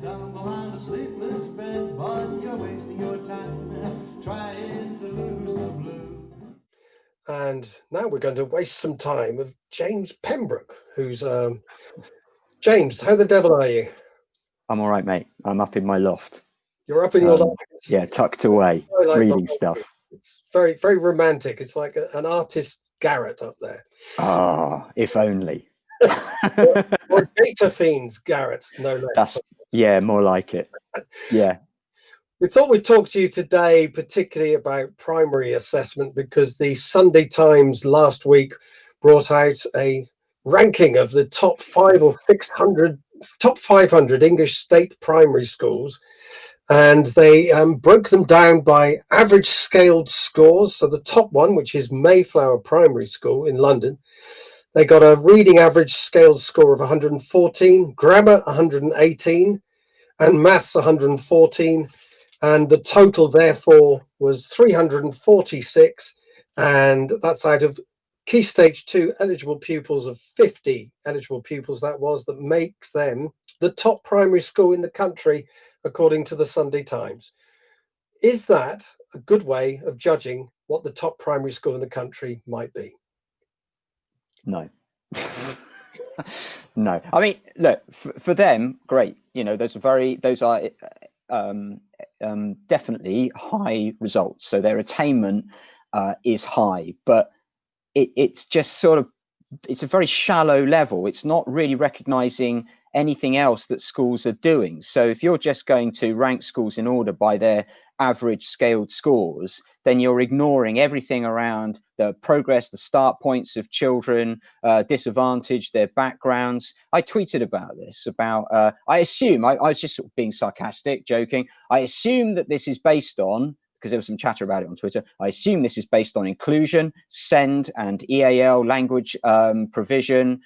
tumble on a sleepless bed, but you're wasting your time trying to lose the blue. And now we're going to waste some time with James Pembroke, who's James. How the devil are you? I'm all right, mate. I'm up in my loft. You're up in your life. Yeah, tucked away, I like reading stuff. It's very, very romantic. It's like an artist's garret up there. Ah, if only. Or data fiend's garret, no less. Yeah, more like it. Yeah. We thought we'd talk to you today, particularly about primary assessment, because the Sunday Times last week brought out a ranking of the top 500 English state primary schools, and they broke them down by average scaled scores. So the top one, which is Mayflower Primary School in London, they got a reading average scaled score of 114, grammar 118, and maths 114. And the total, therefore, was 346, and that's out of Key Stage 2 eligible pupils of 50 eligible pupils. That makes them the top primary school in the country, according to the Sunday Times. Is that a good way of judging what the top primary school in the country might be? No. No. I mean, look, for them, great. You know, those are definitely high results. So their attainment is high, but it's just sort of, it's a very shallow level. It's not really recognizing anything else that schools are doing. So if you're just going to rank schools in order by their average scaled scores, then you're ignoring everything around the progress, the start points of children, disadvantage, their backgrounds. I tweeted about this, I assume, I was just sort of being sarcastic, joking. I assume that this is based on, because there was some chatter about it on Twitter, I assume this is based on inclusion, SEND and EAL language provision,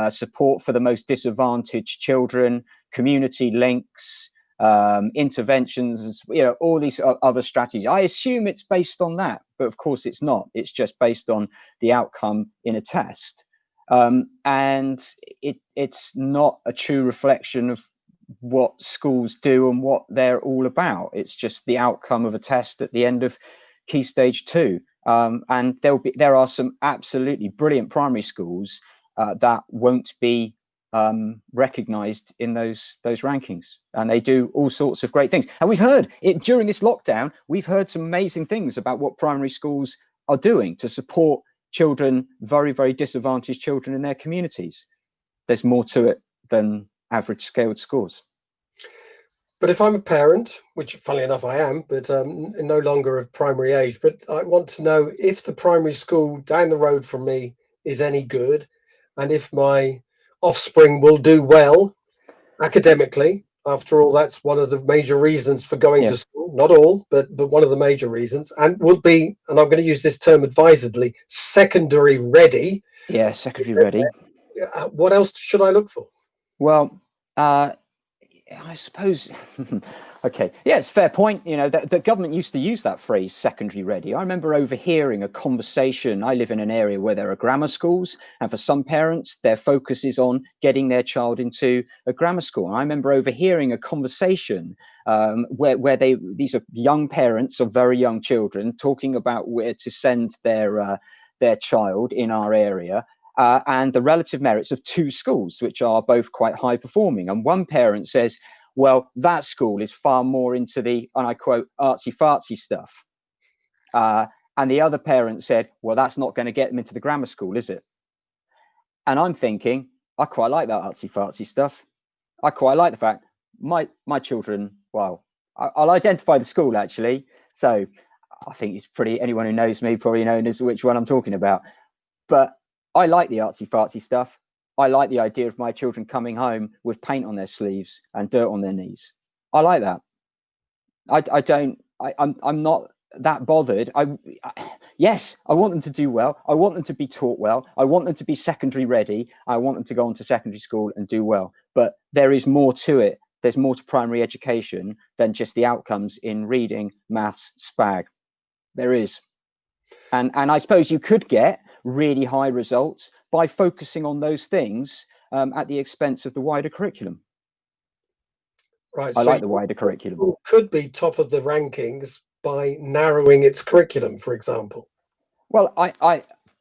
support for the most disadvantaged children, community links, interventions, all these other strategies. I assume it's based on that, but of course it's not. It's just based on the outcome in a test. And it's not a true reflection of what schools do and what they're all about. It's just the outcome of a test at the end of Key Stage 2. And there are some absolutely brilliant primary schools that won't be recognized in those rankings, and they do all sorts of great things. And we've heard it during this lockdown. We've heard some amazing things about what primary schools are doing to support children, very, very disadvantaged children in their communities. There's more to it than average scaled scores. But if I'm a parent, which funnily enough I am, but no longer of primary age, but I want to know if the primary school down the road from me is any good, and if my offspring will do well academically. After all, that's one of the major reasons for going to school. Not all, but one of the major reasons, and will be, and I'm going to use this term advisedly, secondary ready. Yeah, secondary ready. What else should I look for? Well, I suppose, okay, yeah, it's a fair point. You know, the government used to use that phrase, secondary ready. I remember overhearing a conversation. I live in an area where there are grammar schools, and for some parents, their focus is on getting their child into a grammar school. And I remember overhearing a conversation where these are young parents of very young children talking about where to send their child in our area. And the relative merits of two schools, which are both quite high performing. And one parent says, well, that school is far more into the, and I quote, artsy fartsy stuff. And the other parent said, well, that's not going to get them into the grammar school, is it? And I'm thinking, I quite like that artsy fartsy stuff. I quite like the fact my children, well, I'll identify the school actually. So I think it's pretty, anyone who knows me probably knows which one I'm talking about. But I like the artsy fartsy stuff. I like the idea of my children coming home with paint on their sleeves and dirt on their knees. I like that. I'm not that bothered. Yes, I want them to do well. I want them to be taught well. I want them to be secondary ready. I want them to go on to secondary school and do well. But there is more to it. There's more to primary education than just the outcomes in reading, maths, SPAG. There is. And I suppose you could get really high results by focusing on those things at the expense of the wider curriculum. Right. I So like the wider curriculum. school could be top of the rankings by narrowing its curriculum, for example. Well,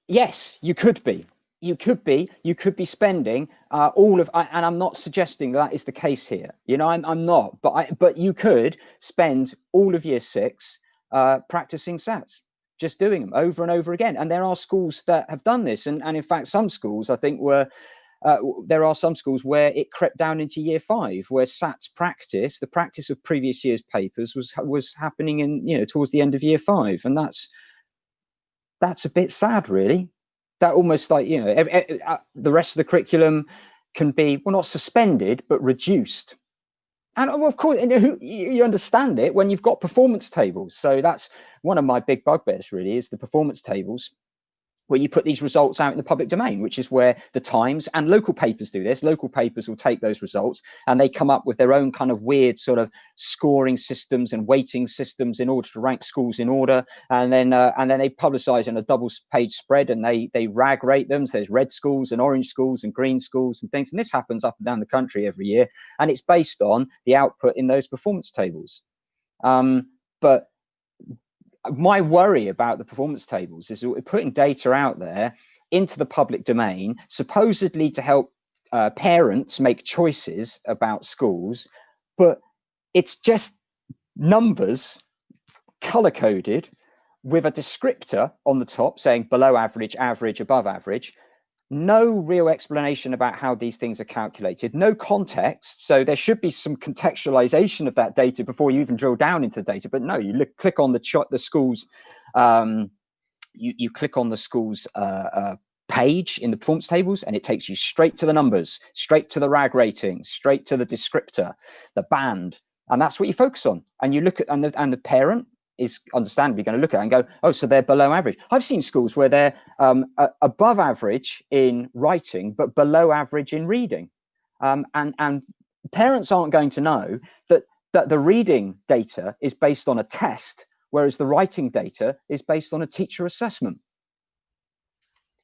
yes, you could be. You could be spending all of, and I'm not suggesting that is the case here. You know, I'm not, but you could spend all of year 6 practicing SATs, just doing them over and over again. And there are schools that have done this, and in fact, some schools I think were. There are some schools where it crept down into year 5, where SATs practice, the practice of previous year's papers was happening in, you know, towards the end of year 5, and that's a bit sad, really. That almost like, you know, the rest of the curriculum can be, well, not suspended, but reduced. And of course, you understand it when you've got performance tables. So that's one of my big bugbears, really, is the performance tables, where you put these results out in the public domain, which is where the Times and local papers do this. Local papers will take those results and they come up with their own kind of weird sort of scoring systems and weighting systems in order to rank schools in order. And then they publicize in a double-page spread, and they rag rate them. So there's red schools and orange schools and green schools and things. And this happens up and down the country every year. And it's based on the output in those performance tables. But my worry about the performance tables is that we're putting data out there into the public domain, supposedly to help parents make choices about schools, but it's just numbers color coded with a descriptor on the top saying below average, average, above average. No real explanation about how these things are calculated, no context. So there should be some contextualization of that data before you even drill down into the data. But no, you click on the schools, you click on the schools page in the performance tables, and it takes you straight to the numbers, straight to the RAG rating, straight to the descriptor, the band, and that's what you focus on. And you look at, and the parent is understandably going to look at it and go, oh, so they're below average. I've seen schools where they're above average in writing, but below average in reading. And parents aren't going to know that the reading data is based on a test, whereas the writing data is based on a teacher assessment.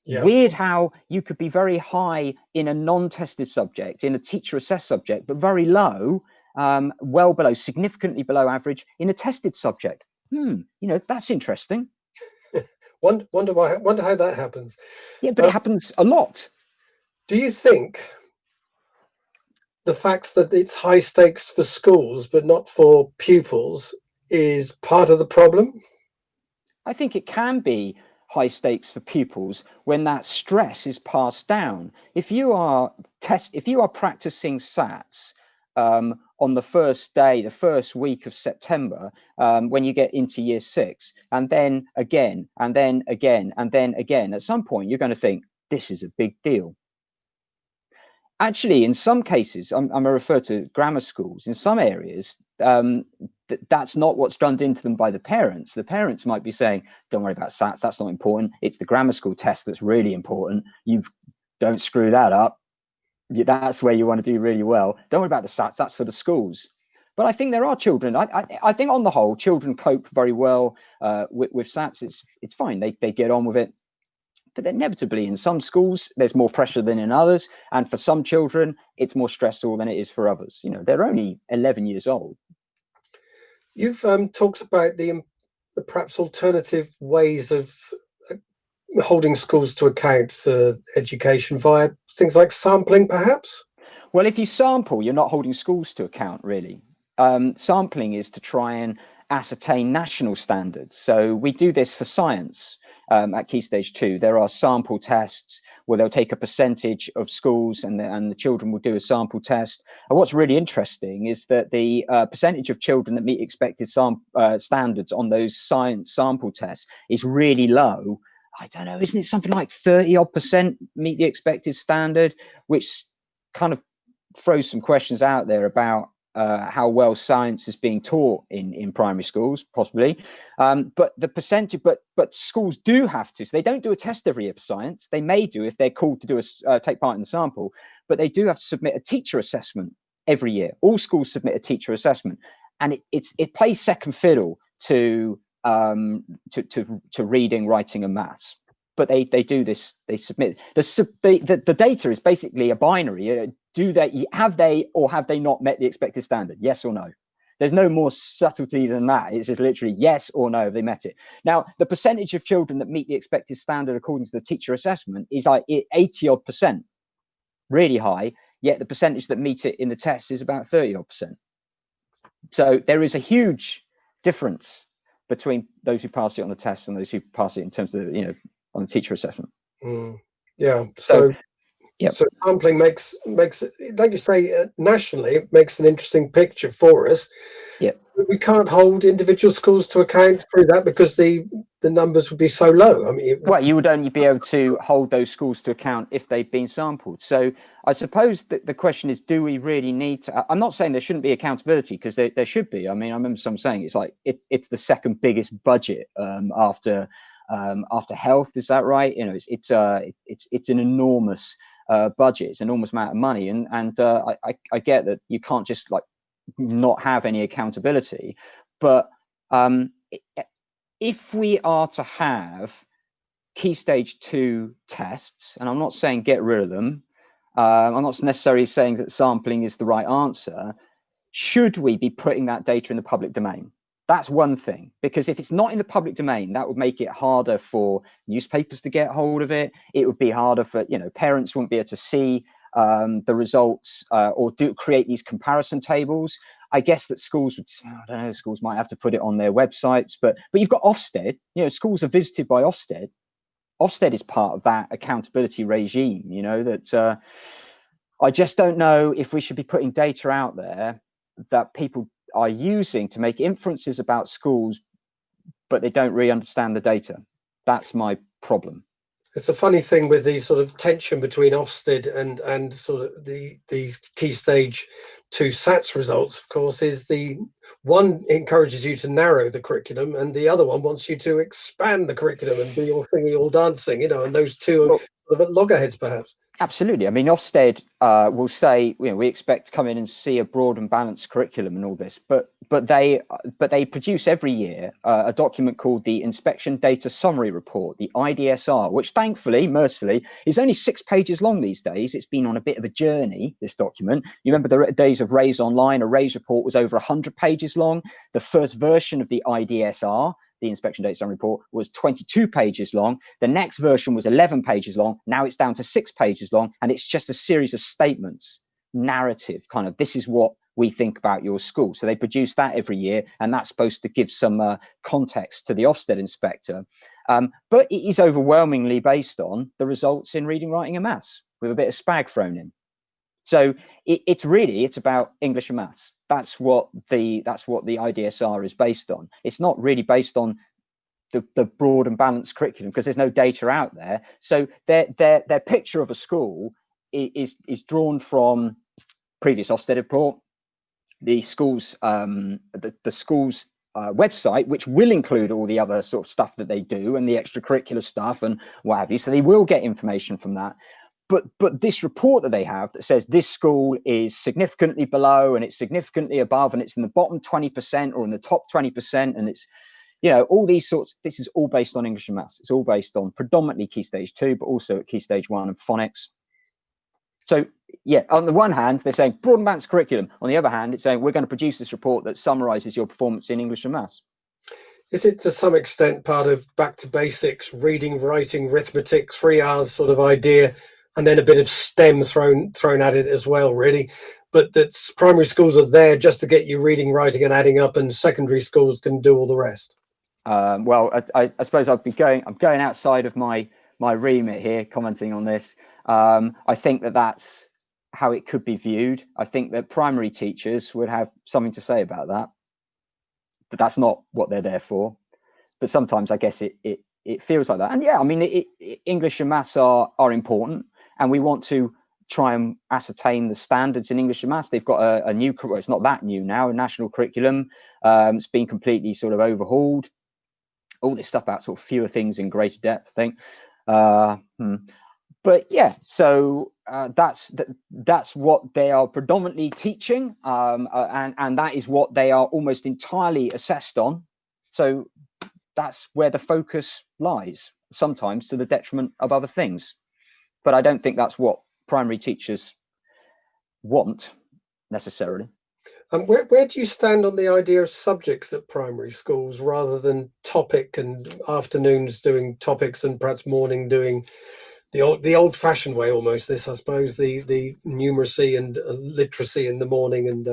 Yeah. Weird how you could be very high in a non-tested subject, in a teacher assessed subject, but very low, well below, significantly below average in a tested subject. You know, that's interesting. Wonder how that happens. Yeah, but it happens a lot. Do you think the fact that it's high stakes for schools but not for pupils is part of the problem? I think it can be high stakes for pupils when that stress is passed down. If you are practicing SATs on the first day, the first week of September, when you get into year 6, and then again, and then again, and then again, at some point you're going to think, this is a big deal. Actually, in some cases, I'm going to refer to grammar schools, in some areas, that's not what's drummed into them by the parents. The parents might be saying, don't worry about SATs, that's not important. It's the grammar school test that's really important. You don't screw that up. That's where you want to do really well. Don't worry about the SATs, that's for the schools. But I think there are children, I think on the whole, children cope very well with SATs. It's fine, they get on with it. But inevitably, in some schools, there's more pressure than in others. And for some children, it's more stressful than it is for others. You know, they're only 11 years old. You've talked about the perhaps alternative ways of holding schools to account for education via things like sampling, perhaps? Well, if you sample, you're not holding schools to account, really. Sampling is to try and ascertain national standards. So we do this for science. At Key Stage 2, there are sample tests where they'll take a percentage of schools and the children will do a sample test. And what's really interesting is that the percentage of children that meet expected standards on those science sample tests is really low. I don't know, isn't it something like 30% meet the expected standard, which kind of throws some questions out there about how well science is being taught in primary schools, possibly. But the percentage, but schools do have to. So they don't do a test every year for science. They may do if they're called to do take part in the sample, but they do have to submit a teacher assessment every year. All schools submit a teacher assessment, and it plays second fiddle to reading, writing, and maths. but they do this. They submit the data is basically a binary. Have they or have they not met the expected standard? Yes or no. There's no more subtlety than that. It's just literally yes or no, have they met it. Now, the percentage of children that meet the expected standard according to the teacher assessment is like 80-odd%, really high, yet the percentage that meet it in the test is about 30-odd%. So there is a huge difference between those who pass it on the test and those who pass it in terms of, on the teacher assessment. Yeah. So Yep. So sampling makes, like you say, nationally, it makes an interesting picture for us. Yeah. We can't hold individual schools to account through that because the numbers would be so low. I mean, well, you would only be able to hold those schools to account if they've been sampled. So I suppose that the question is, do we really need to? I'm not saying there shouldn't be accountability, because there should be. I mean, I remember some saying it's like it's the second biggest budget after health. Is that right? It's an enormous budget. It's an enormous amount of money, and I get that you can't just like not have any accountability, but if we are to have key stage 2 tests, and I'm not saying get rid of them, I'm not necessarily saying that sampling is the right answer, should we be putting that data in the public domain? That's one thing, because if it's not in the public domain, that would make it harder for newspapers to get hold of it. It would be harder for, parents wouldn't be able to see the results or create these comparison tables. I guess that schools would, I don't know, schools might have to put it on their websites, but you've got Ofsted, schools are visited by Ofsted. Ofsted is part of that accountability regime, that I just don't know if we should be putting data out there that people are using to make inferences about schools, but they don't really understand the data. That's my problem. It's a funny thing with the sort of tension between Ofsted and sort of these key stage 2 SATs results, of course, is the one encourages you to narrow the curriculum and the other one wants you to expand the curriculum and be all singing, all dancing, and those two are sort of at loggerheads perhaps. Absolutely. I mean, Ofsted will say, we expect to come in and see a broad and balanced curriculum and all this, but they produce every year a document called the Inspection Data Summary Report, the IDSR, which thankfully, mercifully, is only 6 pages long these days. It's been on a bit of a journey, this document. You remember the days of Raise Online? A Raise report was over 100 pages long. The first version of the IDSR, the Inspection Data Summary Report, was 22 pages long. The next version was 11 pages long. Now it's down to 6 pages long, and it's just a series of statements, narrative, kind of, this is what we think about your school. So they produce that every year, and that's supposed to give some context to the Ofsted inspector. But it is overwhelmingly based on the results in reading, writing, and maths, with a bit of spag thrown in. So it's about English and maths. That's what the IDSR is based on. It's not really based on the broad and balanced curriculum, because there's no data out there. So their picture of a school is drawn from previous Ofsted report, the school's website, which will include all the other sort of stuff that they do and the extracurricular stuff and what have you. So they will get information from that. But this report that they have that says this school is significantly below and it's significantly above and it's in the bottom 20% or in the top 20%, and it's, all these sorts, this is all based on English and maths. It's all based on predominantly Key Stage 2, but also at Key Stage 1 and Phonics. So yeah, on the one hand, they're saying broad and balanced curriculum. On the other hand, it's saying we're going to produce this report that summarizes your performance in English and maths. Is it to some extent part of back to basics, reading, writing, arithmetic, 3 hours sort of idea, and then a bit of STEM thrown at it as well, really? But that primary schools are there just to get you reading, writing, and adding up, and secondary schools can do all the rest. Well, I suppose I'm going outside of my remit here, commenting on this. I think that's how it could be viewed. I think that primary teachers would have something to say about that, but that's not what they're there for. But sometimes I guess it feels like that. And yeah, I mean, English and maths are important, and we want to try and ascertain the standards in English and maths. They've got a new, well, it's not that new now, a national curriculum. It's been completely sort of overhauled. All this stuff about sort of fewer things in greater depth, I think. But yeah, so that's what they are predominantly teaching, and that is what they are almost entirely assessed on. So that's where the focus lies. sometimes to the detriment of other things. But I don't think that's what primary teachers want necessarily. And where do you stand on the idea of subjects at primary schools rather than topic, and afternoons doing topics and perhaps morning doing the old-fashioned way almost, this, I suppose, the numeracy and literacy in the morning and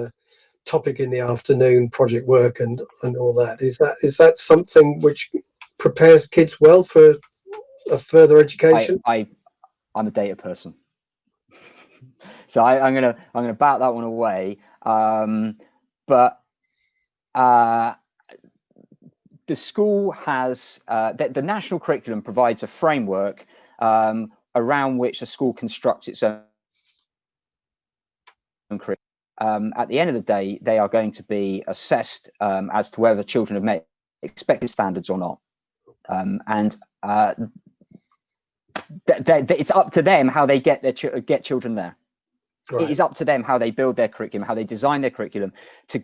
topic in the afternoon, project work and all that. Is that something which prepares kids well for a further education? I'm a data person. So I'm gonna bat that one away. But the school has the national curriculum provides a framework around which the school constructs its own curriculum. At the end of the day, they are going to be assessed as to whether children have met expected standards or not, and it's up to them how they get children there. Right. It is up to them how they build their curriculum, how they design their curriculum to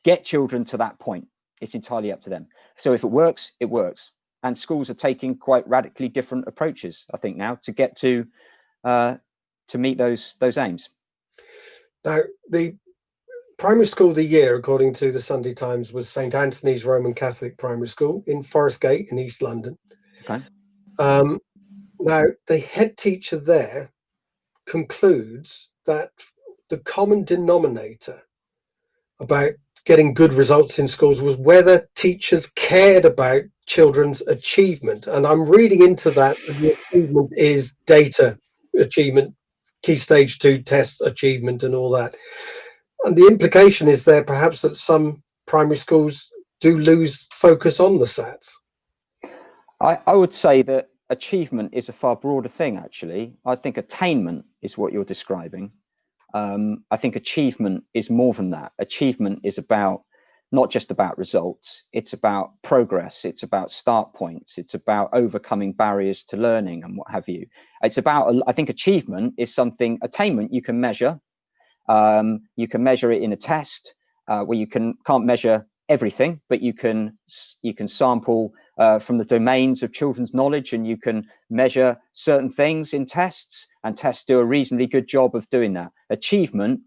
get children to that point. It's entirely up to them. So if it works, it works. And schools are taking quite radically different approaches, I think, now to get to meet those aims. Now, the primary school of the year, according to the Sunday Times, was St Anthony's Roman Catholic Primary School in Forest Gate in East London. Okay. Now, the head teacher there concludes that the common denominator about getting good results in schools was whether teachers cared about children's achievement. And I'm reading into that the achievement is data achievement, key stage 2 test achievement and all that. And the implication is there perhaps that some primary schools do lose focus on the SATs. I would say that achievement is a far broader thing, actually. I think attainment is what you're describing. I think achievement is more than that. Achievement is about not just about results. It's about progress. It's about start points. It's about overcoming barriers to learning and what have you. It's about, I think achievement is something, attainment you can measure. You can measure it in a test where you can't measure everything, but you can sample from the domains of children's knowledge, and you can measure certain things in tests, and tests do a reasonably good job of doing that. Achievement,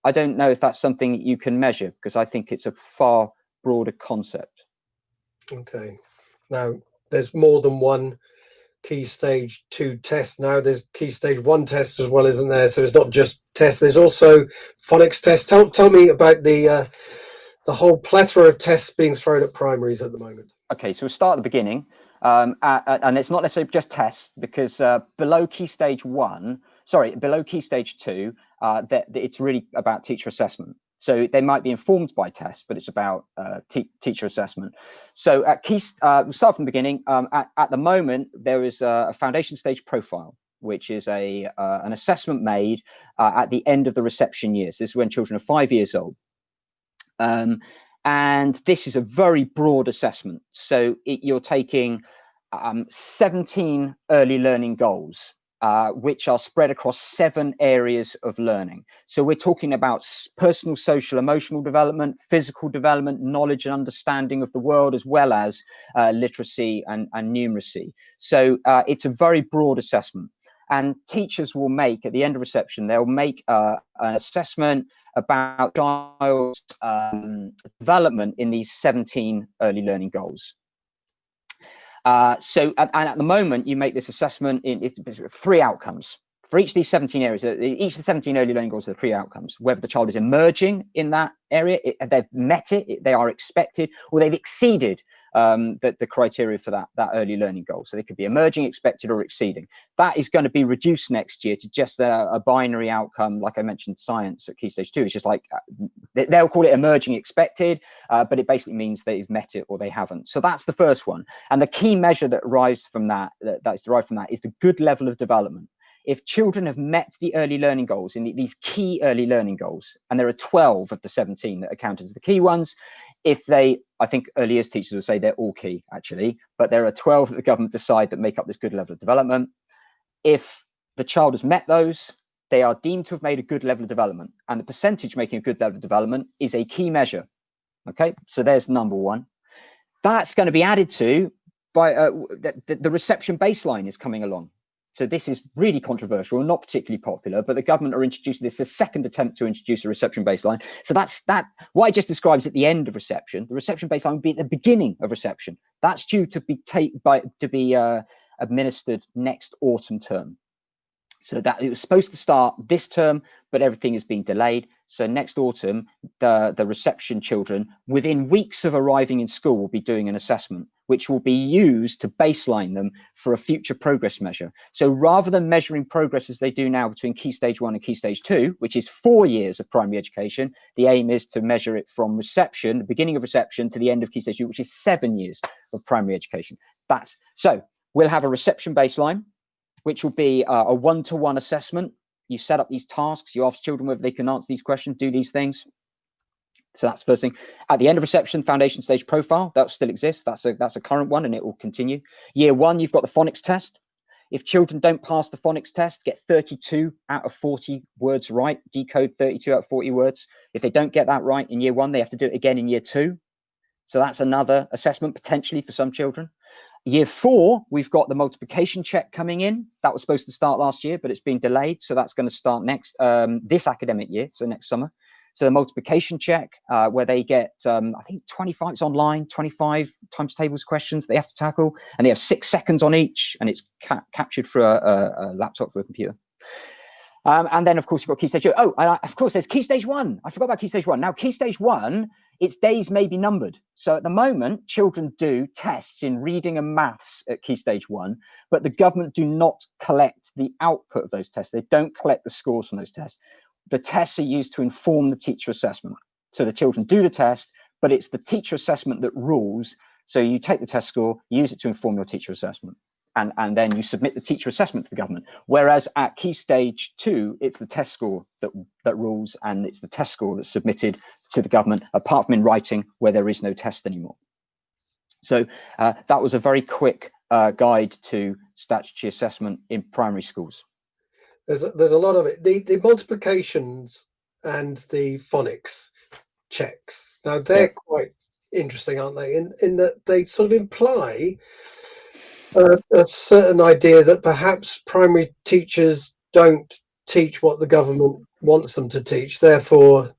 I don't know if that's something that you can measure, because I think it's a far broader concept. Okay. Now, there's more than one key stage 2 test now. There's key stage 1 test as well, isn't there? So it's not just tests. There's also phonics tests. Tell me about the whole plethora of tests being thrown at primaries at the moment. Okay, so we'll start at the beginning, and it's not necessarily just tests, because below key stage 2, that it's really about teacher assessment. So they might be informed by tests, but it's about teacher assessment. So at we'll start from the beginning. At the moment, there is a foundation stage profile, which is an assessment made at the end of the reception years. This is when children are 5 years old. And this is a very broad assessment. So you're taking 17 early learning goals, which are spread across 7 areas of learning. So we're talking about personal, social, emotional development, physical development, knowledge and understanding of the world, as well as literacy and numeracy. So it's a very broad assessment. And teachers will make, at the end of reception, they'll make an assessment about child's development in these 17 early learning goals. So at the moment, you make this assessment in 3 outcomes. For each of these 17 areas, each of the 17 early learning goals are 3 outcomes. Whether the child is emerging in that area, they've met it, they are expected, or they've exceeded the criteria for that early learning goal. So they could be emerging, expected, or exceeding. That is going to be reduced next year to just a binary outcome, like I mentioned, science at Key Stage 2. It's just like, they'll call it emerging, expected, but it basically means they've met it or they haven't. So that's the first one. And the key measure that arises from that is derived from that is the good level of development. If children have met the early learning goals, in these key early learning goals, and there are 12 of the 17 that are counted as the key ones, I think early years teachers will say they're all key, actually, but there are 12 that the government decide that make up this good level of development. If the child has met those, they are deemed to have made a good level of development, and the percentage making a good level of development is a key measure. Okay, so there's number one. That's going to be added to by the reception baseline is coming along. So this is really controversial and not particularly popular, but the government are introducing this, a second attempt to introduce a reception baseline. So that's what I just described at the end of reception. The reception baseline would be at the beginning of reception. That's due to be administered next autumn term. So that it was supposed to start this term, but everything has been delayed. So next autumn, the reception children, within weeks of arriving in school, will be doing an assessment, which will be used to baseline them for a future progress measure. So rather than measuring progress as they do now between Key Stage 1 and Key Stage 2, which is 4 years of primary education, the aim is to measure it from reception, the beginning of reception, to the end of Key Stage 2, which is 7 years of primary education. So we'll have a reception baseline, which will be a one-to-one assessment. You set up these tasks, you ask children whether they can answer these questions, do these things. So that's the first thing. At the end of reception, foundation stage profile, that still exists. That's a current one, and it will continue. Year 1, you've got the phonics test. If children don't pass the phonics test, get 32 out of 40 words right, decode 32 out of 40 words. If they don't get that right in year 1, they have to do it again in year 2. So that's another assessment potentially for some children. Year 4, we've got the multiplication check coming in. That was supposed to start last year, but it's been delayed. So that's going to start this academic year, so next summer. So the multiplication check, where they get, I think 25, it's online, 25 times tables questions they have to tackle, and they have 6 seconds on each, and it's captured through a laptop, through a computer. And then, of course, you've got Key Stage 2. Oh, of course, there's Key Stage 1. I forgot about Key Stage 1. Now, Key Stage 1, its days may be numbered. So at the moment, children do tests in reading and maths at Key Stage 1, but the government do not collect the output of those tests. They don't collect the scores from those tests. The tests are used to inform the teacher assessment. So the children do the test, but it's the teacher assessment that rules. So you take the test score, use it to inform your teacher assessment. And then you submit the teacher assessment to the government. Whereas at Key Stage 2, it's the test score that rules, and it's the test score that's submitted to the government, apart from in writing, where there is no test anymore. So that was a very quick guide to statutory assessment in primary schools. There's a lot of it. The multiplications and the phonics checks. Now they're quite interesting, aren't they? In that they sort of imply a certain idea that perhaps primary teachers don't teach what the government wants them to teach, therefore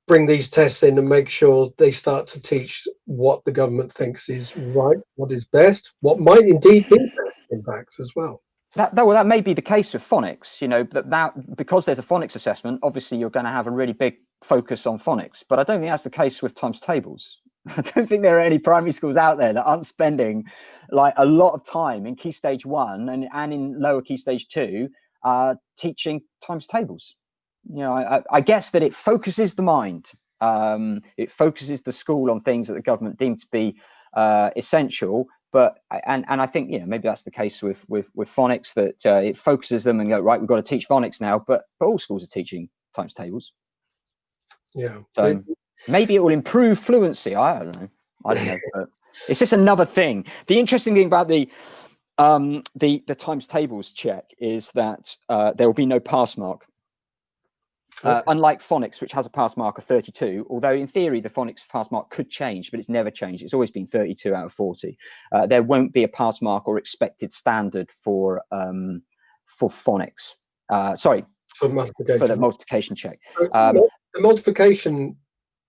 bring these tests in and make sure they start to teach what the government thinks is right, what is best, what might indeed be best, in fact, as well. That may be the case with phonics, you know, that because there's a phonics assessment, obviously you're going to have a really big focus on phonics, but I don't think that's the case with times tables. I don't think there are any primary schools out there that aren't spending like a lot of time in Key Stage 1 and in lower Key Stage 2 teaching times tables. You know, I guess that it focuses the mind. It focuses the school on things that the government deemed to be essential. But and I think, you know, maybe that's the case with phonics, that it focuses them and go, right, we've got to teach phonics now, but all schools are teaching times tables. Yeah. So maybe it will improve fluency. I don't know, but it's just another thing. The interesting thing about the times tables check is that there will be no pass mark. Unlike phonics, which has a pass mark of 32, although in theory the phonics pass mark could change, but it's never changed. It's always been 32 out of 40. There won't be a pass mark or expected standard for phonics. Sorry, for the multiplication check. The multiplication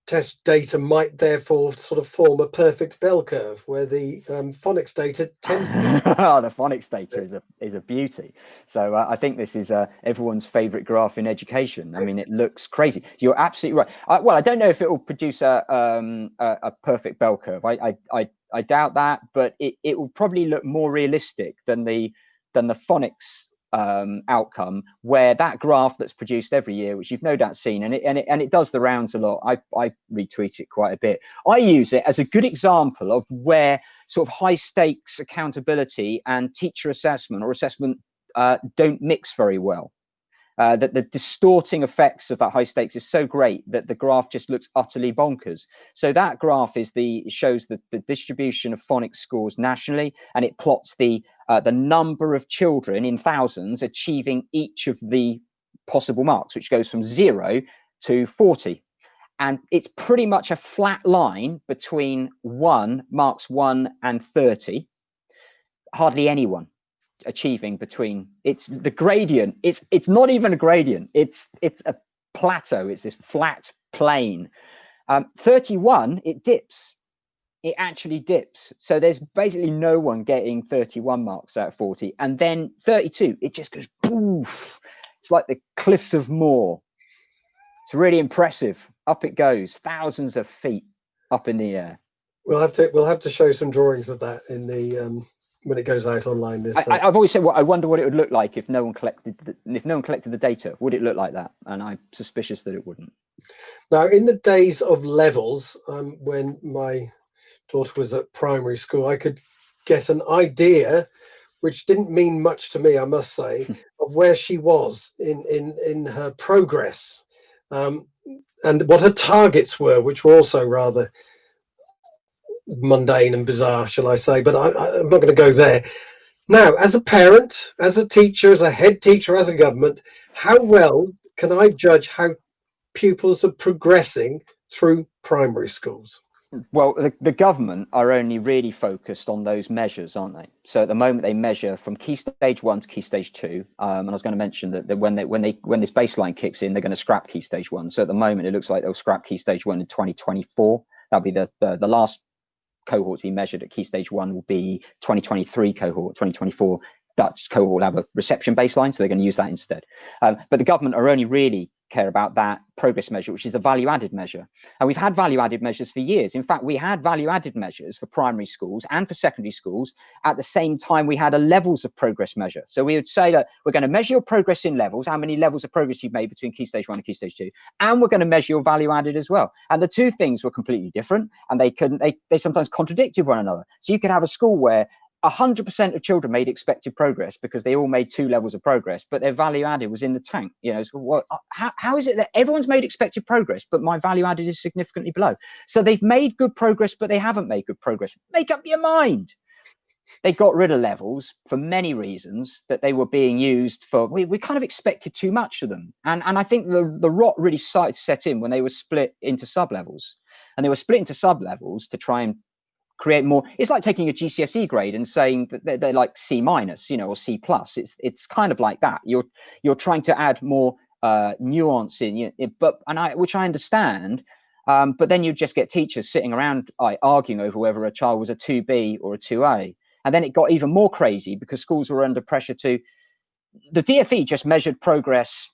test data might therefore sort of form a perfect bell curve, where the phonics data tends to the phonics data is a beauty. So I think this is everyone's favorite graph in education. I mean, it looks crazy. You're absolutely right. Well, I don't know if it will produce a perfect bell curve. I doubt that, but it will probably look more realistic than the phonics outcome, where that graph that's produced every year, which you've no doubt seen, and it does the rounds a lot. I retweet it quite a bit. I use it as a good example of where sort of high stakes accountability and teacher assessment or assessment don't mix very well. That the distorting effects of that high stakes is so great that the graph just looks utterly bonkers. So that graph shows the distribution of phonics scores nationally, and it plots the number of children in thousands achieving each of the possible marks, which goes from 0 to 40. And it's pretty much a flat line between marks 1 and 30. hardly anyone achieving between, it's the gradient, it's not even a gradient, it's a plateau, it's this flat plane. 31, it dips, it actually dips, so there's basically no one getting 31 marks out of 40. And then 32, it just goes poof, it's like the cliffs of Moher. It's really impressive, up it goes, thousands of feet up in the air. We'll have to show some drawings of that in the when it goes out online. I've always said, I wonder what it would look like if no one collected the data. Would it look like that? And I'm suspicious that it wouldn't. Now, in the days of levels, when my daughter was at primary school, I could get an idea, which didn't mean much to me, I must say, of where she was in her progress, and what her targets were, which were also rather mundane and bizarre, shall I say, but I'm not going to go there. Now, as a parent, as a teacher, as a head teacher, as a government, how well can I judge how pupils are progressing through primary schools? Well, the government are only really focused on those measures, aren't they? So at the moment they measure from key stage 1 to key stage 2, and I was going to mention that when this baseline kicks in, they're going to scrap key stage 1. So at the moment it looks like they'll scrap key stage 1 in 2024. That'll be the last cohort to be measured at key stage 1 will be 2023 cohort. 2024 Dutch cohort will have a reception baseline, so they're going to use that instead. But the government are only really care about that progress measure, which is a value-added measure. And we've had value-added measures for years. In fact, we had value-added measures for primary schools and for secondary schools at the same time we had a levels of progress measure. So we would say that we're going to measure your progress in levels, how many levels of progress you've made between key stage 1 and key stage 2, and we're going to measure your value-added as well. And the two things were completely different, and they sometimes contradicted one another. So you could have a school where 100% of children made expected progress because they all made 2 levels of progress, but their value added was in the tank. So how is it that everyone's made expected progress, but my value added is significantly below? So they've made good progress, but they haven't made good progress. Make up your mind. They got rid of levels for many reasons, that they were being used for, we kind of expected too much of them. And I think the rot really started to set in when they were split into sub-levels. And they were split into sub-levels to try and create more. It's like taking a GCSE grade and saying that they're like C minus, or C plus. It's kind of like that. You're trying to add more nuance in, which I understand. But then you just get teachers sitting around arguing over whether a child was a 2B or a 2A. And then it got even more crazy because schools were under pressure to. The DFE just measured progress.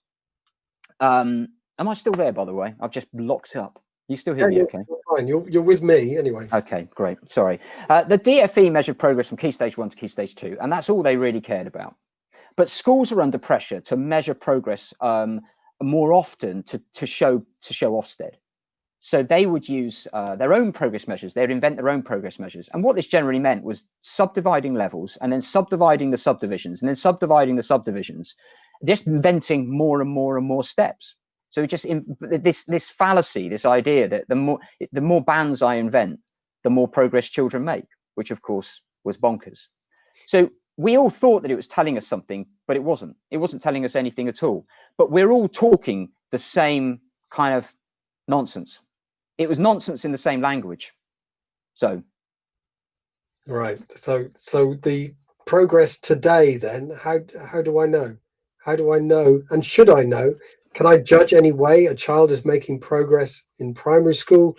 Am I still there, by the way? I've just locked up. You still hear me okay? You're fine. You're with me anyway. Okay, great. Sorry. The DFE measured progress from key stage 1 to key stage 2, and that's all they really cared about. But schools are under pressure to measure progress more often to show Ofsted. So they would use their own progress measures. They'd invent their own progress measures. And what this generally meant was subdividing levels and then subdividing the subdivisions and then subdividing the subdivisions, just inventing more and more and more steps. So just this fallacy, this idea that the more bands I invent, the more progress children make, which of course was bonkers. So we all thought that it was telling us something, but it wasn't. It wasn't telling us anything at all. But we're all talking the same kind of nonsense. It was nonsense in the same language. So. Right. So the progress today, then, how do I know? How do I know? And should I know? Can I judge any way a child is making progress in primary school?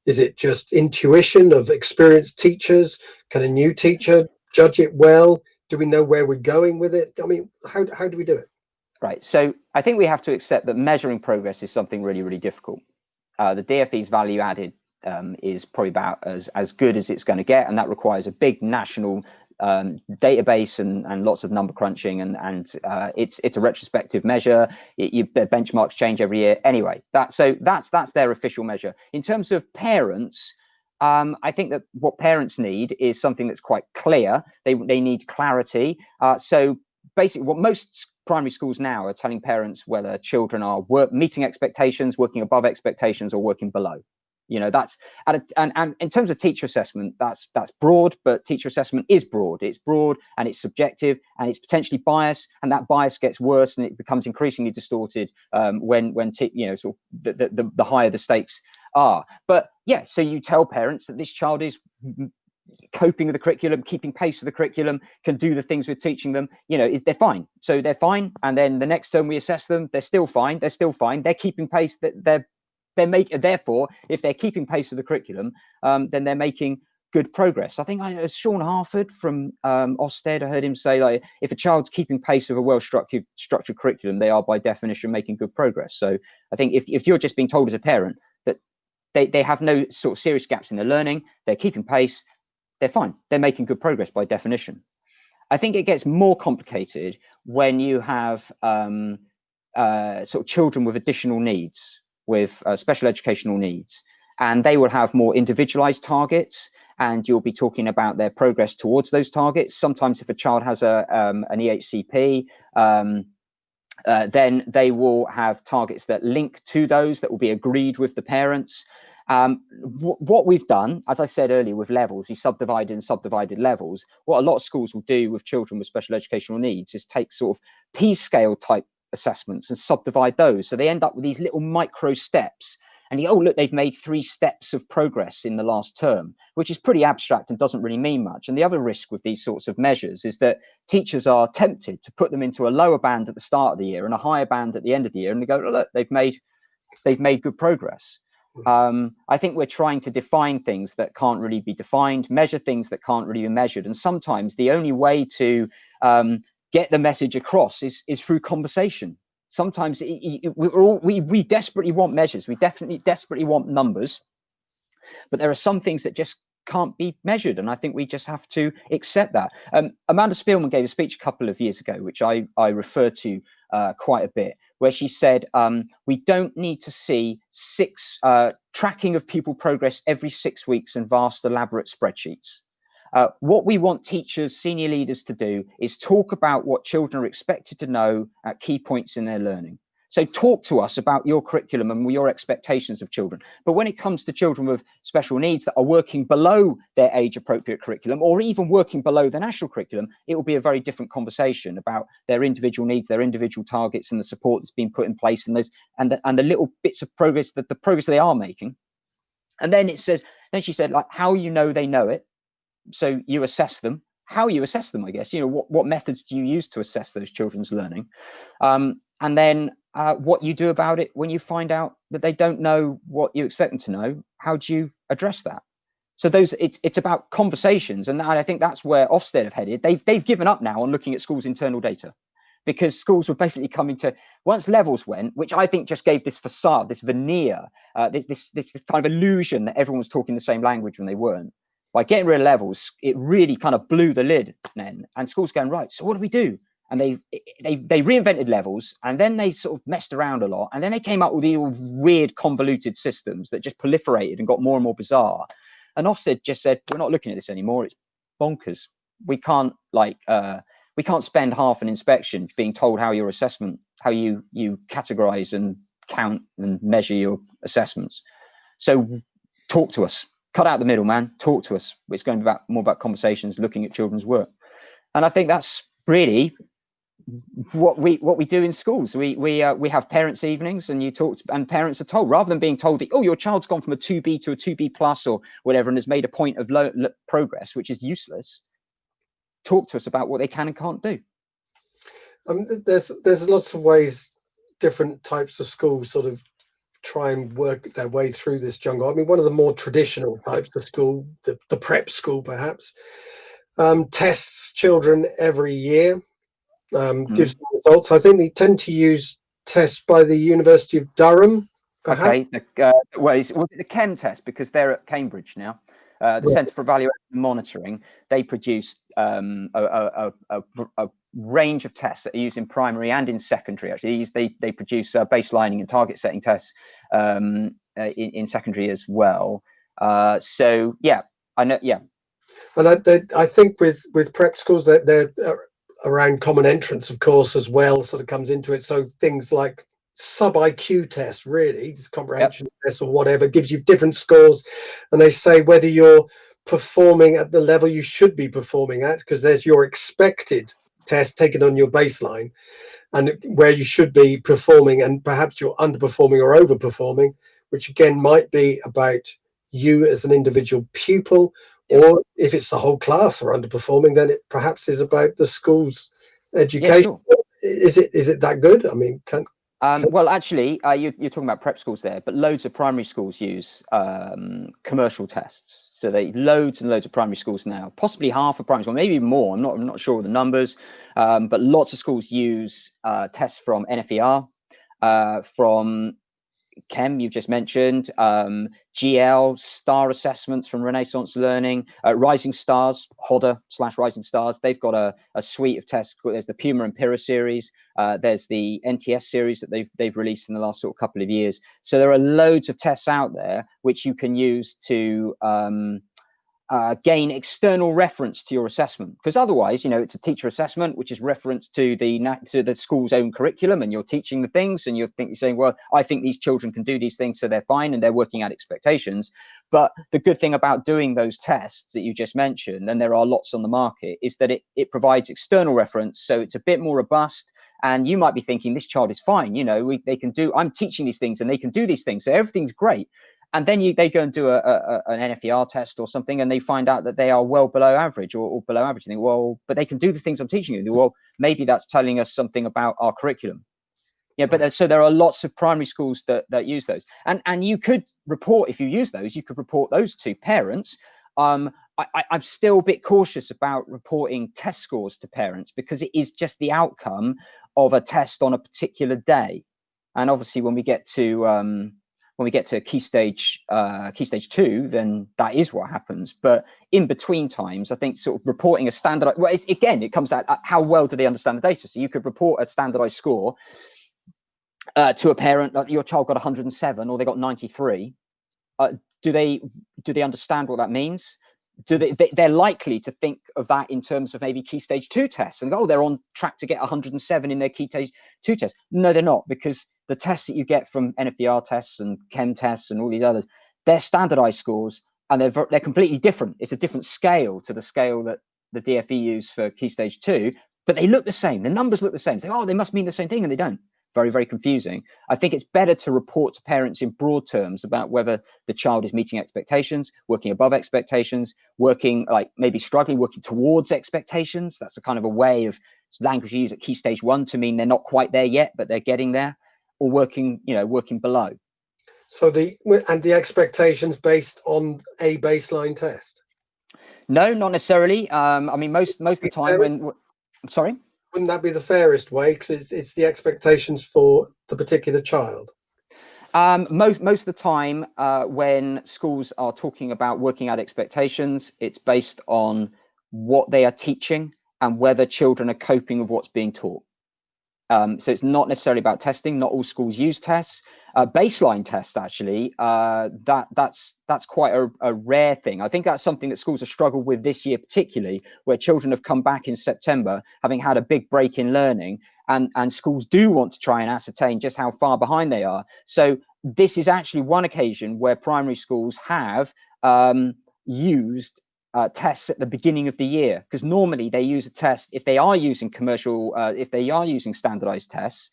Is it just intuition of experienced teachers? Can a new teacher judge it well? Do we know where we're going with it? I mean, how do we do it? Right. So I think we have to accept that measuring progress is something really, really difficult. The DFE's value added is probably about as good as it's going to get, and that requires a big national database and lots of number crunching, and it's a retrospective measure. The benchmarks change every year anyway. That's their official measure. In terms of parents, I think that what parents need is something that's quite clear. They need clarity. So basically, what most primary schools now are telling parents whether children are meeting expectations, working above expectations, or working below. That's and in terms of teacher assessment, that's broad, but teacher assessment is broad. It's broad and it's subjective and it's potentially biased, and that bias gets worse and it becomes increasingly distorted when sort of the higher the stakes are. But yeah, so you tell parents that this child is coping with the curriculum, keeping pace with the curriculum, can do the things we're teaching them, they're fine. So they're fine. And then the next term we assess them, they're still fine. They're keeping pace. Therefore, if they're keeping pace with the curriculum, then they're making good progress. I think Sean Harford from Ofsted, I heard him say, like, if a child's keeping pace with a well-structured curriculum, they are by definition making good progress. So I think if you're just being told as a parent that they have no sort of serious gaps in their learning, they're keeping pace, they're fine. They're making good progress by definition. I think it gets more complicated when you have sort of children with additional needs, with special educational needs, and they will have more individualized targets, and you'll be talking about their progress towards those targets. Sometimes if a child has an EHCP, then they will have targets that link to those that will be agreed with the parents. What we've done, as I said earlier, with levels, you subdivided and subdivided levels. What a lot of schools will do with children with special educational needs is take sort of P-scale type assessments and subdivide those. So they end up with these little micro steps. And look, they've made 3 steps of progress in the last term, which is pretty abstract and doesn't really mean much. And the other risk with these sorts of measures is that teachers are tempted to put them into a lower band at the start of the year and a higher band at the end of the year. And they go, look, they've made good progress. I think we're trying to define things that can't really be defined, measure things that can't really be measured. And sometimes the only way to get the message across is through conversation. Sometimes we desperately want measures. We definitely desperately want numbers, but there are some things that just can't be measured, and I think we just have to accept that. Amanda Spielman gave a speech a couple of years ago, which I refer to quite a bit, where she said we don't need to see tracking of pupil progress every 6 weeks and vast elaborate spreadsheets. What we want teachers, senior leaders to do is talk about what children are expected to know at key points in their learning. So talk to us about your curriculum and your expectations of children. But when it comes to children with special needs that are working below their age appropriate curriculum, or even working below the national curriculum, it will be a very different conversation about their individual needs, their individual targets, and the support that's been put in place, and the little bits of progress, the progress they are making. And then she said, like, how they know it. So you assess them. How you assess them, I guess, what methods do you use to assess those children's learning? And then what you do about it when you find out that they don't know what you expect them to know. How do you address that? So it's about conversations, and I think that's where Ofsted have headed. They've given up now on looking at schools' internal data, because schools were basically coming to, once levels went, which I think just gave this facade, this veneer, this kind of illusion that everyone was talking the same language when they weren't. By getting rid of levels, it really kind of blew the lid then, and schools going, right, so what do we do? And they reinvented levels, and then they sort of messed around a lot, and then they came up with these weird convoluted systems that just proliferated and got more and more bizarre. And Ofsted just said, we're not looking at this anymore. It's bonkers. We can't spend half an inspection being told how your assessment, how you categorize and count and measure your assessments. So talk to us. Cut out the middleman. Talk to us. It's going to be more about conversations, looking at children's work, and I think that's really what we do in schools. We have parents' evenings, and and parents are told, rather than being told that, oh, your child's gone from a 2B to a 2B plus or whatever, and has made a point of low progress, which is useless. Talk to us about what they can and can't do. There's lots of ways different types of schools sort of try and work their way through this jungle. I mean, one of the more traditional types of school, the prep school perhaps, tests children every year, gives them results. I think they tend to use tests by the University of Durham, perhaps. Okay, was it the Chem test, because they're at Cambridge now? The Centre for Evaluation and Monitoring, they produce a range of tests that are used in primary and in secondary. Actually, they produce baselining and target setting tests in secondary as well. So yeah, I know. Yeah, and I think with prep schools, they're around common entrance, of course, as well, sort of comes into it. So things like sub IQ test, really, this comprehension test or whatever, gives you different scores, and they say whether you're performing at the level you should be performing at, because there's your expected test taken on your baseline, and where you should be performing, and perhaps you're underperforming or overperforming, which again might be about you as an individual pupil, Or if it's the whole class are underperforming, then it perhaps is about the school's Yeah, education. sure. Is it that good? I mean, Well, actually, you're talking about prep schools there, but loads of primary schools use commercial tests. So they loads and loads of primary schools now, possibly half of primary school, maybe more. I'm not sure of the numbers, but lots of schools use tests from NFER, from Chem, you've just mentioned, GL, STAR assessments from Renaissance Learning, Rising Stars, Hodder/Rising Stars. They've got a suite of tests. There's the Puma and Pyrrha series. There's the NTS series that they've released in the last sort of couple of years. So there are loads of tests out there which you can use to gain external reference to your assessment, because otherwise, it's a teacher assessment which is referenced to the school's own curriculum, and you're teaching the things, and you're saying, well, I think these children can do these things, so they're fine, and they're working at expectations. But the good thing about doing those tests that you just mentioned, and there are lots on the market, is that it provides external reference, so it's a bit more robust. And you might be thinking, this child is fine, they can do, I'm teaching these things and they can do these things, so everything's great. And then they go and do an NFER test or something, and they find out that they are well below average or below average. You think, well, but they can do the things I'm teaching you. Well, maybe that's telling us something about our curriculum. Yeah, but so there are lots of primary schools that use those, and you could report, if you use those, you could report those to parents. I'm still a bit cautious about reporting test scores to parents, because it is just the outcome of a test on a particular day. And obviously, when we get to key stage 2, then that is what happens. But in between times, I think sort of reporting a standardized, well, it comes out how well do they understand the data. So you could report a standardized score to a parent, like your child got 107 or they got 93. Do they understand what that means? They're likely to think of that in terms of maybe key stage 2 tests and go, oh, they're on track to get 107 in their key stage 2 tests. No, they're not, because the tests that you get from NFER tests and Chem tests and all these others, they're standardized scores, and they're completely different. It's a different scale to the scale that the DFE use for key stage 2, but they look the same. The numbers look the same. So, oh, they must mean the same thing, and they don't. Very, very confusing. I think it's better to report to parents in broad terms about whether the child is meeting expectations, working above expectations, working, like maybe struggling, working towards expectations. That's a kind of a way of language used at key stage 1 to mean they're not quite there yet, but they're getting there, or working below. So the expectations based on a baseline test? No, not necessarily. I mean, most of the time I'm sorry? Wouldn't that be the fairest way? Because it's the expectations for the particular child. Most of the time, when schools are talking about working out expectations, it's based on what they are teaching and whether children are coping with what's being taught. So it's not necessarily about testing. Not all schools use tests. Baseline tests, actually, that's quite a rare thing. I think that's something that schools have struggled with this year, particularly where children have come back in September, having had a big break in learning, and schools do want to try and ascertain just how far behind they are. So this is actually one occasion where primary schools have used tests at the beginning of the year, because normally they use a test if they are using standardized tests.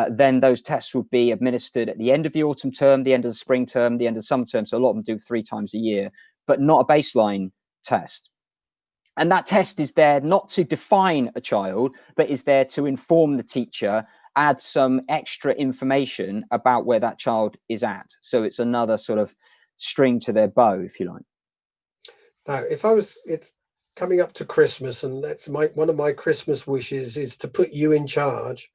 Then those tests would be administered at the end of the autumn term, the end of the spring term, the end of the summer term. So a lot of them do 3 times a year, but not a baseline test. And that test is there not to define a child, but is there to inform the teacher, add some extra information about where that child is at. So it's another sort of string to their bow, if you like. Now, it's coming up to Christmas, and one of my Christmas wishes is to put you in charge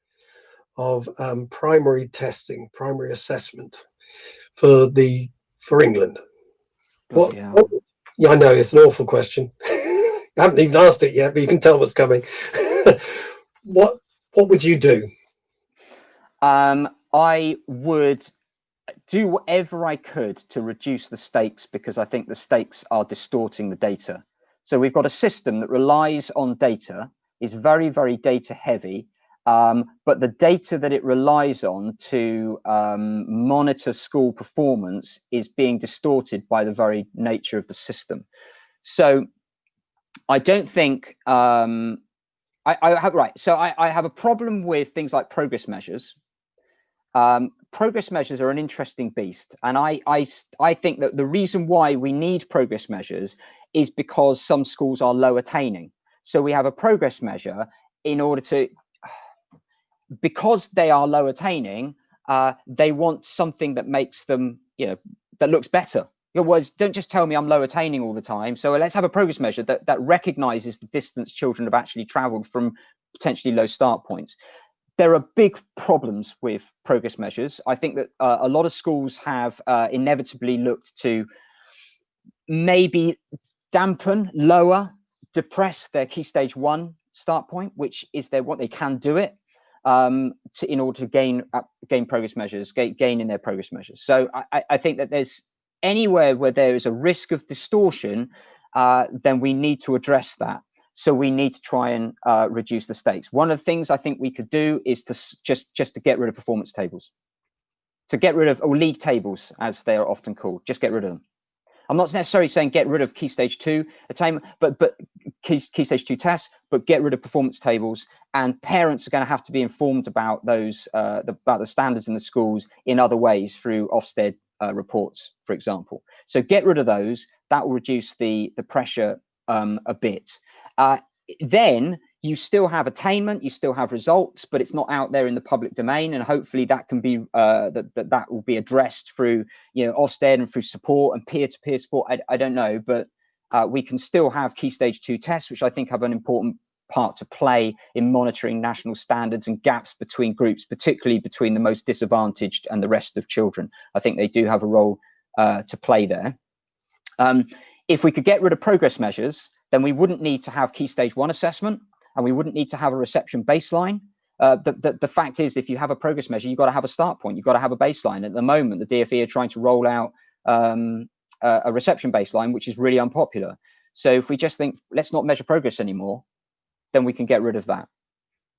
of primary testing, primary assessment for England. Yeah, I know it's an awful question. I haven't even asked it yet, but you can tell what's coming. What would you do? I would do whatever I could to reduce the stakes, because I think the stakes are distorting the data. So we've got a system that relies on data, is very, very data heavy, but the data that it relies on to monitor school performance is being distorted by the very nature of the system. So I don't think I have a problem with things like progress measures. Progress measures are an interesting beast, and I think that the reason why we need progress measures is because some schools are low attaining. So we have a progress measure in order to, because they are low attaining, they want something that makes them, that looks better. In other words, don't just tell me I'm low attaining all the time. So let's have a progress measure that recognizes the distance children have actually traveled from potentially low start points. There are big problems with progress measures. I think that a lot of schools have inevitably looked to maybe dampen, lower, depress their key stage 1 start point, which is what they can do it in order to gain progress measures, gain in their progress measures. So I think that there's anywhere where there is a risk of distortion, then we need to address that. So we need to try and reduce the stakes. One of the things I think we could do is to just to get rid of performance tables, to get rid of, or league tables as they are often called. Just get rid of them. I'm not necessarily saying get rid of key stage 2 attainment, but key stage 2 tests, but get rid of performance tables. And parents are going to have to be informed about those, about the standards in the schools in other ways through Ofsted reports, for example. So get rid of those. That will reduce the pressure a bit. Then you still have attainment, you still have results, but it's not out there in the public domain. And hopefully that can be that will be addressed through Ofsted and through support and peer-to-peer support. I don't know, but we can still have key stage 2 tests, which I think have an important part to play in monitoring national standards and gaps between groups, particularly between the most disadvantaged and the rest of children. I think they do have a role to play there. If we could get rid of progress measures, then we wouldn't need to have key stage 1 assessment, and we wouldn't need to have a reception baseline. The fact is, if you have a progress measure, you've got to have a start point, you've got to have a baseline. At the moment, the DfE are trying to roll out a reception baseline, which is really unpopular. So if we just think, let's not measure progress anymore, then we can get rid of that.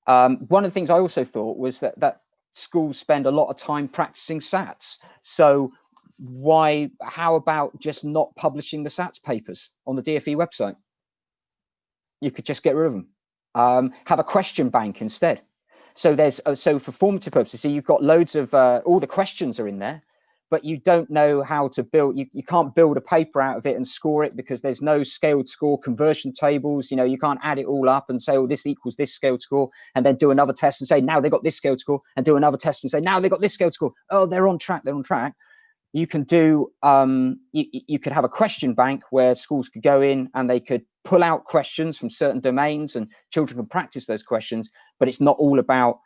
One of the things I also thought was that schools spend a lot of time practicing SATs. So how about just not publishing the SATs papers on the DfE website? You could just get rid of them. Have a question bank instead. So so for formative purposes, so you've got loads of all the questions are in there, but you don't know how to build. You can't build a paper out of it and score it because there's no scaled score conversion tables. You can't add it all up and say, oh, this equals this scaled score, and then do another test and say, now they got this scaled score, and do another test and say, now they got this scaled score. Oh, they're on track. They're on track. You can do. You could have a question bank where schools could go in and they could pull out questions from certain domains, and children can practice those questions. But it's not all about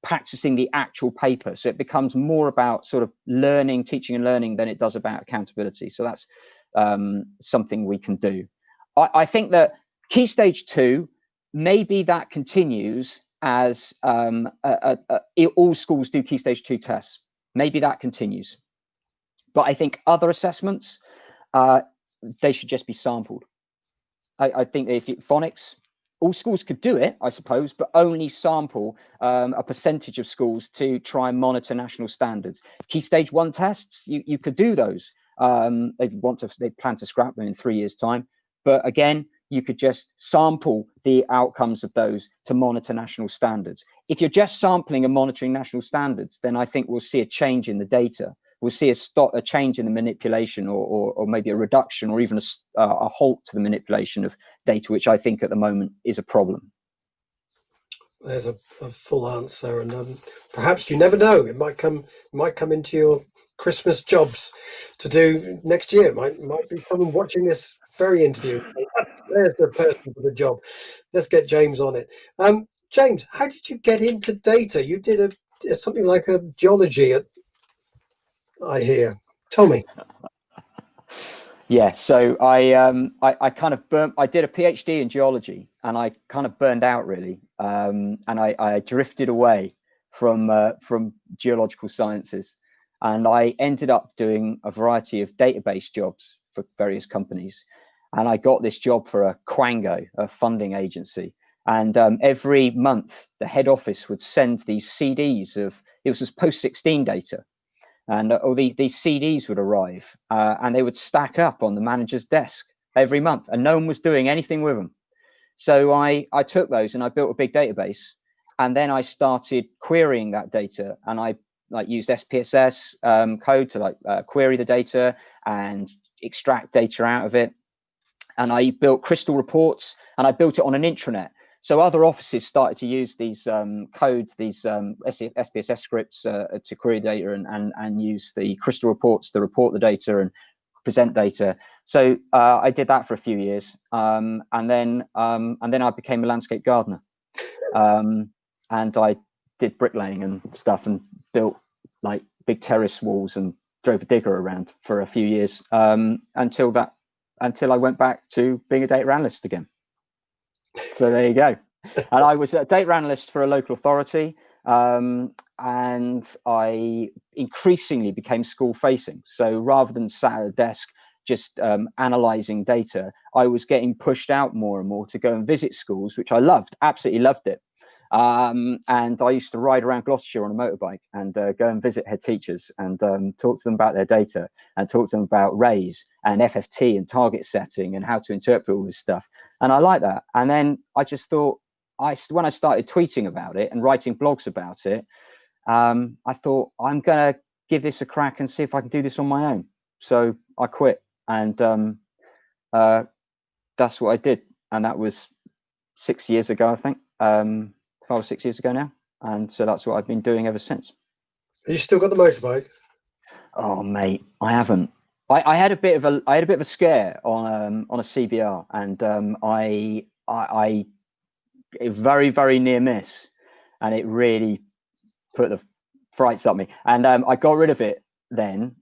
practicing the actual paper. So it becomes more about sort of learning, teaching and learning than it does about accountability. So that's something we can do. I think that key stage 2, maybe that continues as all schools do key stage 2 tests. Maybe that continues. But I think other assessments, they should just be sampled. I think if phonics, all schools could do it, I suppose, but only sample a percentage of schools to try and monitor national standards. Key stage 1 tests, you could do those. They plan to scrap them in 3 years' time. But again, you could just sample the outcomes of those to monitor national standards. If you're just sampling and monitoring national standards, then I think we'll see a change in the data. We'll see a change in the manipulation, or maybe a reduction, or even a halt to the manipulation of data, which I think at the moment is a problem. There's a full answer, and perhaps you never know. It might come into your Christmas jobs to do next year. Might be someone watching this very interview. There's the person for the job. Let's get James on it. James, how did you get into data? You did something like a geology I hear. Tell me. Yeah, so I kind of burnt. I did a PhD in geology, and I kind of burned out really, and I drifted away from geological sciences, and I ended up doing a variety of database jobs for various companies, and I got this job for a Quango, a funding agency, and every month the head office would send these CDs of, it was just post-16 data. And these CDs would arrive, and they would stack up on the manager's desk every month, and no one was doing anything with them. So I took those and I built a big database, and then I started querying that data, and I used SPSS code to query the data and extract data out of it. and I built crystal reports, and I built it on an intranet. So other offices started to use these codes, these SPSS scripts to query data and use the crystal reports to report the data and present data. So I did that for a few years, and then I became a landscape gardener, and I did bricklaying and stuff, and built like big terrace walls and drove a digger around for a few years, until I went back to being a data analyst again. So there you go. And I was a data analyst for a local authority, and I increasingly became school facing. So rather than sat at a desk just analyzing data, I was getting pushed out more and more to go and visit schools, which I loved, absolutely loved it. And I used to ride around Gloucestershire on a motorbike and go and visit head teachers and talk to them about their data, and talk to them about RAISE and FFT and target setting and how to interpret all this stuff. And I like that. And then I just thought, when I started tweeting about it and writing blogs about it, I thought, I'm going to give this a crack and see if I can do this on my own. So I quit, and that's what I did. And that was 6 years ago, I think. 5 or 6 years ago now, and so that's what I've been doing ever since. Have you still got the motorbike? Oh mate, I haven't. I had a bit of a scare on a CBR, and I a very, very near miss, and it really put the frights up me, and I got rid of it then.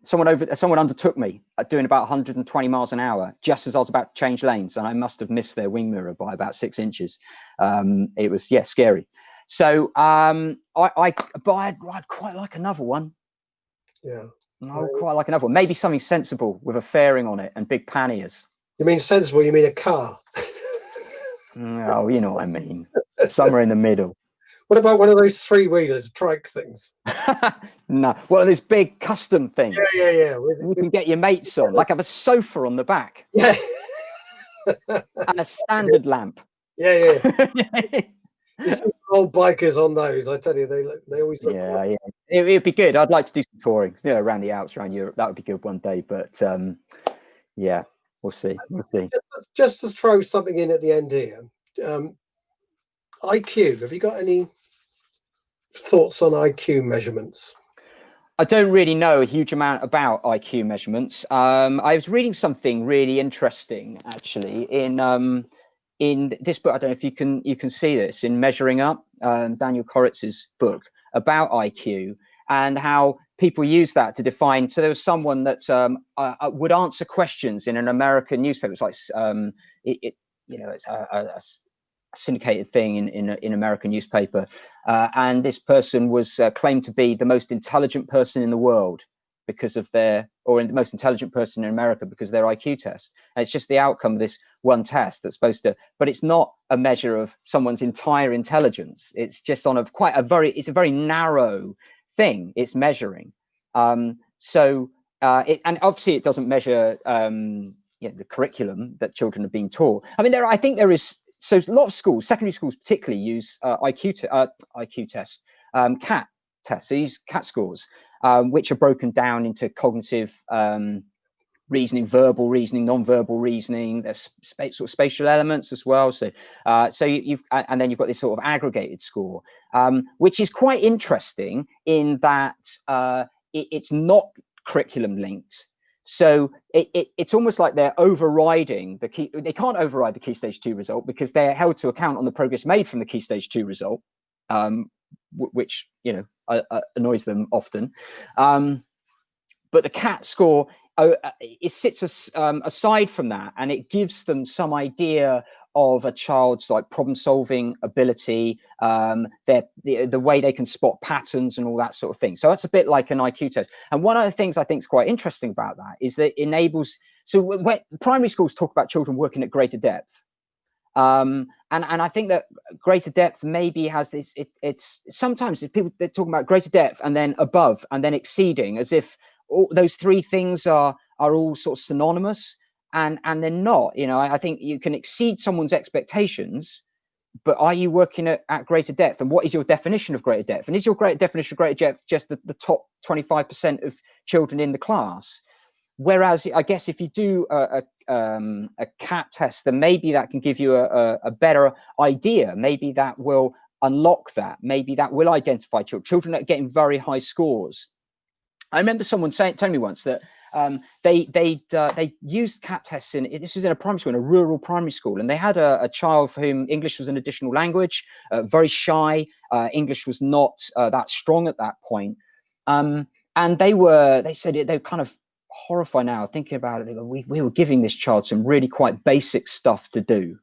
Someone undertook me doing about 120 miles an hour just as I was about to change lanes, and I must have missed their wing mirror by about 6 inches. It was scary. So I'd quite like another one. Yeah, I would quite like another one. Maybe something sensible with a fairing on it and big panniers. You mean sensible? You mean a car? Oh, you know what I mean. Somewhere in the middle. What about one of those three-wheelers, trike things? No, one of those big custom things. Yeah. You can get your mates on, like have a sofa on the back. Yeah. And a standard lamp. Yeah. You see old bikers on those. I tell you, they always look. Yeah. It'd be good. I'd like to do some touring, around the Alps, around Europe. That would be good one day. But yeah, we'll see. Just to throw something in at the end here, IQ. Have you got any thoughts on IQ measurements? I don't really know a huge amount about IQ measurements. I was reading something really interesting actually in this book. I don't know if you can see this in Measuring Up, Daniel Koritz's book about IQ and how people use that to define. So there was someone that would answer questions in an American newspaper. It's like it's a syndicated thing in American newspaper, and this person was claimed to be the most intelligent person in the world because of the most intelligent person in America because of their IQ test. And it's just the outcome of this one test that's supposed to, but it's not a measure of someone's entire intelligence. It's just on it's a very narrow thing it's measuring. And obviously it doesn't measure the curriculum that children are being taught. I mean, I think there is. So a lot of schools, secondary schools particularly, use IQ tests, CAT tests. So use CAT scores, which are broken down into cognitive reasoning, verbal reasoning, non-verbal reasoning. There's sort of spatial elements as well. So and then you've got this sort of aggregated score, which is quite interesting in that it's not curriculum linked. So it's almost like they're overriding the key. They can't override the Key Stage 2 result because they're held to account on the progress made from the Key Stage 2 result, which annoys them often. But the CAT score it sits aside from that, and it gives them some idea of a child's like problem-solving ability, the way they can spot patterns and all that sort of thing. So that's a bit like an IQ test. And one of the things I think is quite interesting about that is that it enables. So when primary schools talk about children working at greater depth, and I think that greater depth maybe has this. It's sometimes people they're talking about greater depth and then above and then exceeding, as if all those three things are all sort of synonymous. And they're not. I think you can exceed someone's expectations, but are you working at greater depth? And what is your definition of greater depth? And is your definition of greater depth just the top 25% of children in the class? Whereas I guess if you do a CAT test, then maybe that can give you a better idea. Maybe that will unlock that. Maybe that will identify children that are getting very high scores. I remember someone telling me once that they used CAT tests this is in a primary school, in a rural primary school, and they had a child for whom English was an additional language, very shy. English was not that strong at that point, and they said they're kind of horrified now thinking about it. We were giving this child some really quite basic stuff to do,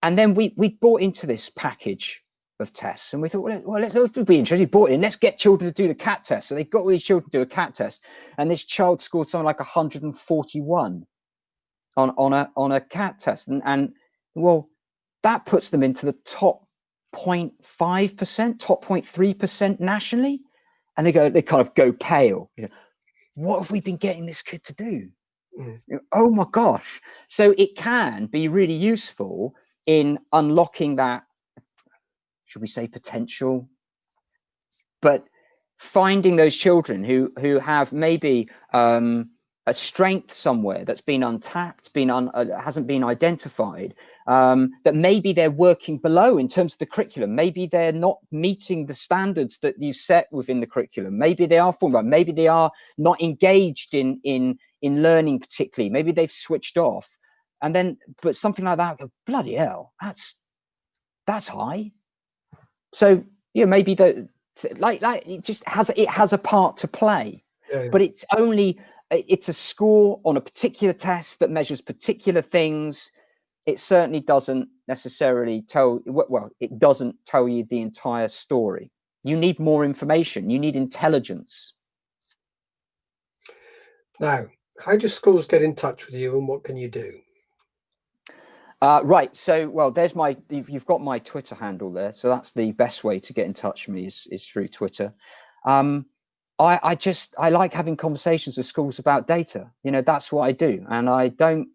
and then we bought into this package of tests, and we thought, well, let's be interested. We bought in, let's get children to do the CAT test. So they got all these children to do a CAT test, and this child scored something like 141 on a CAT test, and well, that puts them into the top 0.5%, top 0.3% nationally, and they kind of go pale. What have we been getting this kid to do? Oh my gosh! So it can be really useful in unlocking that, should we say, potential, but finding those children who have maybe a strength somewhere that's been untapped, hasn't been identified, that maybe they're working below in terms of the curriculum. Maybe they're not meeting the standards that you've set within the curriculum. Maybe they are formed, maybe they are not engaged in learning particularly. Maybe they've switched off, and then but something like that, go, bloody hell, that's high. So maybe that like it has a part to play, but it's a score on a particular test that measures particular things. It certainly doesn't necessarily it doesn't tell you the entire story. You need more information. You need intelligence. Now, how do schools get in touch with you, and what can you do? Right. So, well, you've got my Twitter handle there. So that's the best way to get in touch with me is through Twitter. I like having conversations with schools about data. That's what I do, and I do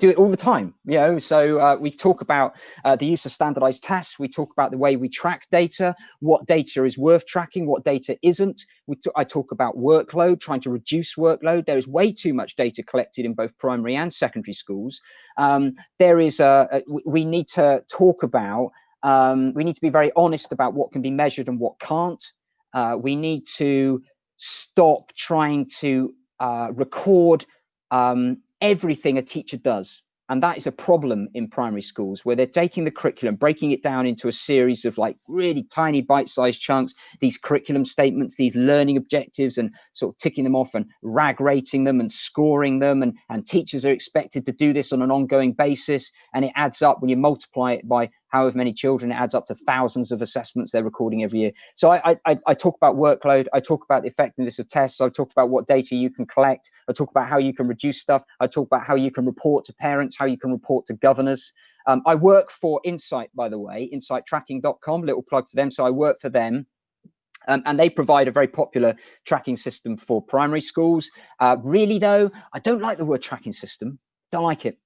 it all the time. So we talk about the use of standardized tests. We talk about the way we track data, what data is worth tracking, what data isn't. I talk about workload, trying to reduce workload. There is way too much data collected in both primary and secondary schools. We need to talk about. We need to be very honest about what can be measured and what can't. We need to stop trying to record everything a teacher does. And that is a problem in primary schools, where they're taking the curriculum, breaking it down into a series of like really tiny bite-sized chunks, these curriculum statements, these learning objectives, and sort of ticking them off and rag rating them and scoring them. And teachers are expected to do this on an ongoing basis. And it adds up when you multiply it by however many children, it adds up to thousands of assessments they're recording every year. So I talk about workload. I talk about the effectiveness of tests. I talk about what data you can collect. I talk about how you can reduce stuff. I talk about how you can report to parents, how you can report to governors. I work for Insight, by the way, insighttracking.com, little plug for them. So I work for them. And they provide a very popular tracking system for primary schools. Really, though, I don't like the word tracking system. Don't like it.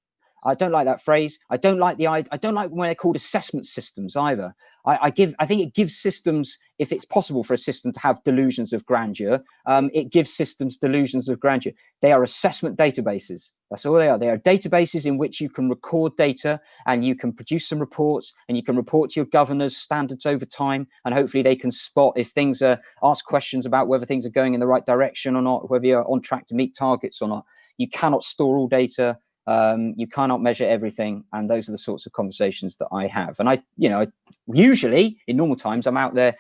I don't like that phrase. I don't like when they're called assessment systems either. I think it gives systems, if it's possible for a system to have delusions of grandeur, it gives systems delusions of grandeur. They are assessment databases. That's all they are. They are databases in which you can record data and you can produce some reports and you can report to your governors standards over time. And hopefully they can spot if things ask questions about whether things are going in the right direction or not, whether you're on track to meet targets or not. You cannot store all data. You cannot measure everything, and those are the sorts of conversations that I have. And I usually in normal times I'm out there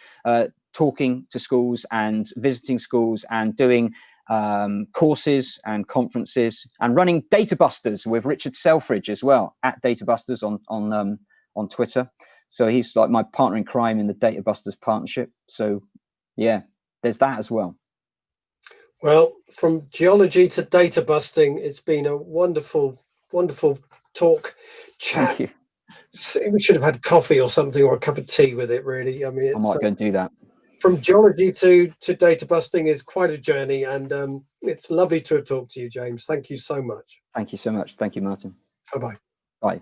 talking to schools and visiting schools and doing courses and conferences and running Data Busters with Richard Selfridge as well, at Data Busters on Twitter. So he's like my partner in crime in the Data Busters partnership. So yeah, there's that as well. Well, from geology to data busting, it's been a wonderful talk, chat. Thank you. We should have had coffee or something, or a cup of tea with it, really. I mean, I might go and do that. From geology to data busting is quite a journey, and it's lovely to have talked to you, James. Thank you so much. Thank you so much. Thank you, Martin. Bye-bye. Bye.